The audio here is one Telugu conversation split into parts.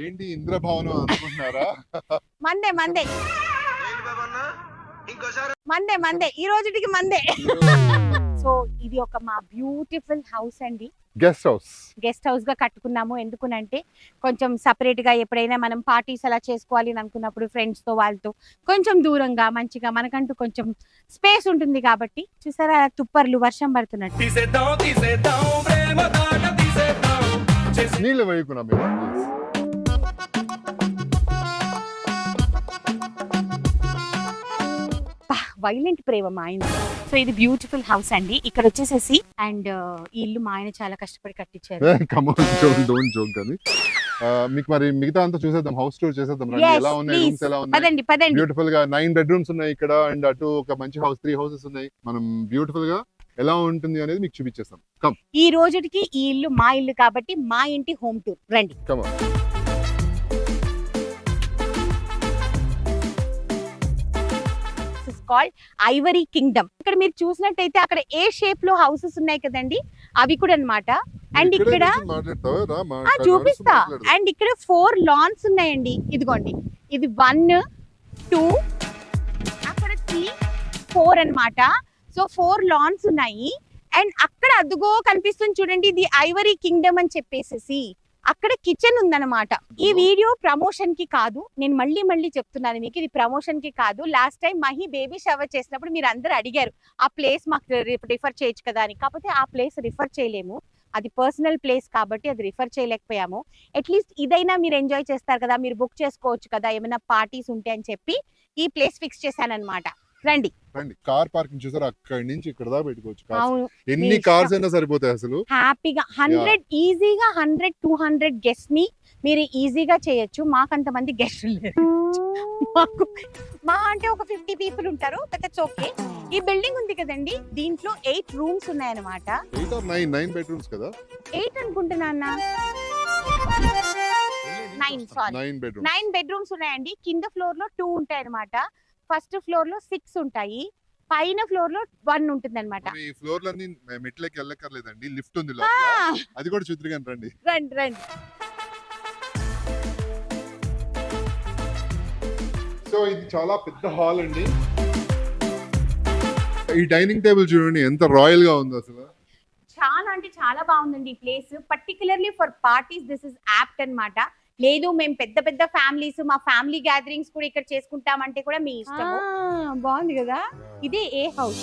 ఏంటి ఇంద్రభవనం అనుకుంటున్నారా? మందే మందే మందే మందే ఈ రోజుకి మందే. సో ఇది ఒక మా బ్యూటిఫుల్ హౌస్ అండి. గెస్ట్ హౌస్ గా కట్టుకున్నాము. ఎందుకునంటే కొంచెం సపరేట్ గా ఎప్పుడైనా మనం పార్టీస్ అలా చేసుకోవాలి అని అనుకున్నప్పుడు ఫ్రెండ్స్ తో వాళ్ళతో కొంచెం దూరంగా మంచిగా మనకంటూ కొంచెం స్పేస్ ఉంటుంది కాబట్టి. చూసారా తుప్పర్లు వర్షం పడుతున్నట్టు. నీళ్ళు వేయకున్నా మీరు ప్లీజ్. వైలెంట్ ప్రేమ మా ఆయన. సో ఇది బ్యూటిఫుల్ హౌస్ అండి. ఇక్కడ వచ్చేసేసి అండ్ ఈ ఇల్లు మా ఆయన చాలా కష్టపడి కట్టించారు. డోంట్ జోక్ కానీ మీకు మరి మిగతా అంతా చూసేద్దాం, హౌస్ టూర్ చేసేద్దాం రండి. ఎలా ఉన్నాయి రూమ్స్, ఎలా ఉన్నాయి? పదండి పదండి. బ్యూటిఫుల్ గా 9 బెడ్రూమ్స్ ఉన్నాయి ఇక్కడ అండ్ అటు ఒక మంచి హౌస్ 3 హౌసెస్ ఉన్నాయి. మనం బ్యూటిఫుల్ గా ఎలా ఉంటుంది అనేది మీకు చూపించేస్తాం. కమ్. ఈ రోజుకి ఈ ఇల్లు మా ఇల్లు కాబట్టి మా ఇంటి హోమ్ టూర్ రండి. Come on. Called Ivory Kingdom. ఇక్కడ మీరు చూసినట్టయితే అక్కడ ఏ షేప్ లో హౌసెస్ ఉన్నాయి కదండి, అవి కూడా అన్నమాట. అండ్ ఇక్కడ చూపిస్తా. అండ్ ఇక్కడ 4 లాన్స్ ఉన్నాయండి. ఇదిగోండి, ఇది 1 2 అక్కడ 3 4 అన్నమాట. సో 4 లాన్స్ ఉన్నాయి. అండ్ అక్కడ అదుగో కనిపిస్తుంది చూడండి, ఇది ఐవరీ కింగ్డమ్ అని చెప్పేసి అక్కడ కిచెన్ ఉందన్నమాట. ఈ వీడియో ప్రమోషన్ కి కాదు, నేను మళ్ళీ చెప్తున్నాను మీకు, ఇది ప్రమోషన్ కి కాదు. Last time Mahi baby shower చేసినప్పుడు మీరు అందరు అడిగారు ఆ ప్లేస్ మాకు రిఫర్ చేయొచ్చు కదా అని. కాకపోతే ఆ ప్లేస్ రిఫర్ చేయలేము, అది పర్సనల్ ప్లేస్ కాబట్టి అది రిఫర్ చేయలేకపోయాము. అట్లీస్ట్ ఇదైనా మీరు ఎంజాయ్ చేస్తారు కదా, మీరు బుక్ చేసుకోవచ్చు కదా ఏమైనా పార్టీస్ ఉంటే అని చెప్పి ఈ ప్లేస్ ఫిక్స్ చేశాను అనమాట. రండి రండి. కార్ పార్కింగ్ చూసారు, అక్కడి నుంచి ఇక్కడ దాకా పెట్టుకోవచ్చు. ఎన్ని కార్స్ అయినా సరిపోతాయి అసలు. హ్యాపీగా 100 ఈజీగా 100-200 గెస్ట్ ని మీరు ఈజీగా చేయొచ్చు. మాకంత మంది గెస్టులు లేరు. మాకు మా అంటే ఒక 50 పీపుల్ ఉంటారు, బట్ ఇట్స్ ఓకే. ఈ బిల్డింగ్ ఉంది కదండి, దీంట్లో 8 రూమ్స్ ఉన్నాయన్నమాట. 8 or 9 బెడ్రూమ్స్ కదా. 8 అనుకుంటున్నా. 9 బెడ్రూమ్స్ ఉన్నాయండి. కింద ఫ్లోర్ లో 2 ఉంటాయి అనమాట. ఫస్ట్ ఫ్లోర్ లో 6 ఉంటాయి, పైన ఫ్లోర్ లో 1 ఉంటుంది అనమాట. ఈ ఫ్లోర్ లన్నీ మెట్లకి వెళ్ళక్కర్లేదండి, లిఫ్ట్ ఉంది లోపల, అది కూడా చూద్దాం రండి. రండి రండి. సో ఇది చాలా పెద్ద హాల్ అండి. ఈ డైనింగ్ టేబుల్ చూడండి ఎంత రాయల్ గా ఉందో అసలు. చాలా అంటే చాలా బాగుందండి ఈ place. Particularly for parties this is apt అన్నమాట. లేదు మేము పెద్ద ఫ్యామిలీస్, మా ఫ్యామిలీ గ్యాదరింగ్స్ కూడా ఇక్కడ చేసుకుంటామంటే కూడా మీ ఇష్టం. బాగుంది కదా. ఇదే ఏ హౌస్.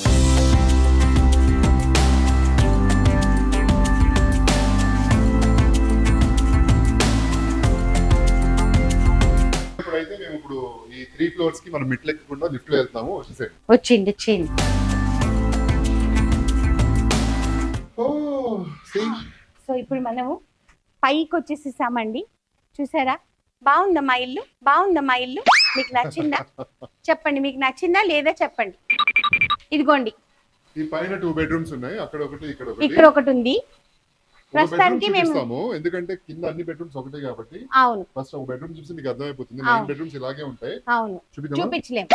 ఇప్పుడైతే మేము ఇప్పుడు ఈ 3 ఫ్లోర్స్ కి మనం మెట్లు ఎక్కకుండా లిఫ్ట్ వెళ్తాము. వచ్చింది. సో ఇప్పుడు మనము పైకి వచ్చేసేసామండి. చూసారా, బాగుందమ్మా ఇల్లు. మీకు నచ్చిందా చెప్పండి, మీకు నచ్చిందా లేదా చెప్పండి. ఇదిగోండి, ఈ పైన 2 బెడ్రూమ్స్ ఉన్నాయి, అక్కడ ఒకటి ఇక్కడ ఒకటి ఉంది. ప్రస్తుతానికి మేము ఎందుకంటే కింద అన్ని బెడ్రూమ్స్ ఒకటే కాబట్టి. అవును, ఫస్ట్ ఒక బెడ్రూమ్ చూసి మీకు అర్థమైపోతుంది. 9 బెడ్రూమ్స్ ఇలాగే ఉంటాయి. అవును, చూపించలేం.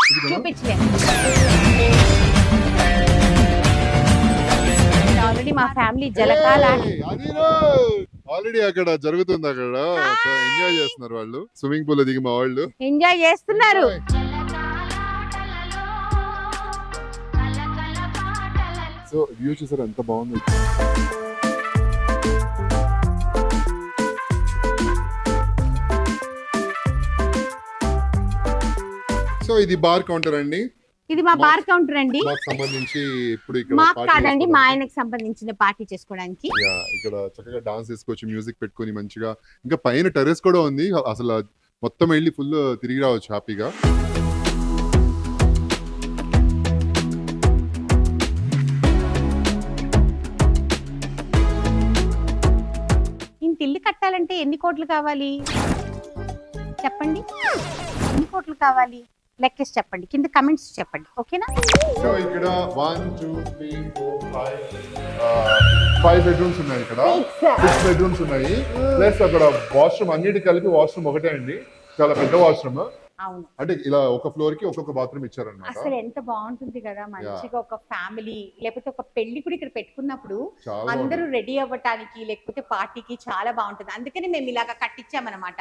ఆల్రెడీ మా ఫ్యామిలీ జలకాల ఆల్రెడీ అక్కడ జరుగుతుంది. అక్కడ ఎంజాయ్ చేస్తున్నారు వాళ్ళు. స్విమ్మింగ్ పూల్ దిగి మా వాళ్ళు ఎంజాయ్ చేస్తున్నారు. సో వ్యూ చూసారు ఎంత బాగుంది. సో ఇది బార్ కౌంటర్ అండి. ఇది మా బార్ కౌంటర్ అండి. సంబంధించి ఇప్పుడు ఇక్కడ మాకు కాదండి, మా ఆయనకి సంబంధించిన పార్టీ చేసుకోవడానికి. ఇక్కడ చక్కగా డాన్స్ చేసుకోవచ్చు, మ్యూజిక్ పెట్టుకొని మంచిగా. ఇంకా పైన టెర్రస్ కూడా ఉంది, అసలు మొత్తం వెళ్ళి ఫుల్ తిరిగి రావచ్చు హ్యాపీగా. ఇంత ఇల్లు కట్టాలంటే ఎన్ని కోట్లు కావాలి చెప్పండి, ఎన్ని కోట్లు కావాలి లెక్కేసి చెప్పండి, కింద కమెంట్స్ చెప్పండి. ఓకేనా. సో ఇక్కడ 1 2 3 4 5 బెడ్రూమ్స్ ఉన్నాయి. ఇక్కడ 6 బెడ్రూమ్స్ ఉన్నాయి. ప్లస్ అక్కడ వాష్రూమ్, అన్నిటి కలిపి వాష్రూమ్ ఒకటే అండి, చాలా పెద్ద వాష్రూమ్. అవును, అంటే ఇలా ఒక ఫ్లోర్ కి ఒక్కొక్క బాత్రూమ్ ఇచ్చారన్నమాట. అసలు ఎంత బాగుంటుంది కదా, మంచిగా ఒక ఫ్యామిలీ లేకపోతే ఒక పెళ్లి కూడా ఇక్కడ పెట్టుకున్నప్పుడు అందరూ రెడీ అవ్వటానికి లేకపోతే పార్టీకి చాలా బాగుంటుంది. అందుకని మేము ఇలాగా కట్టించామన్నమాట.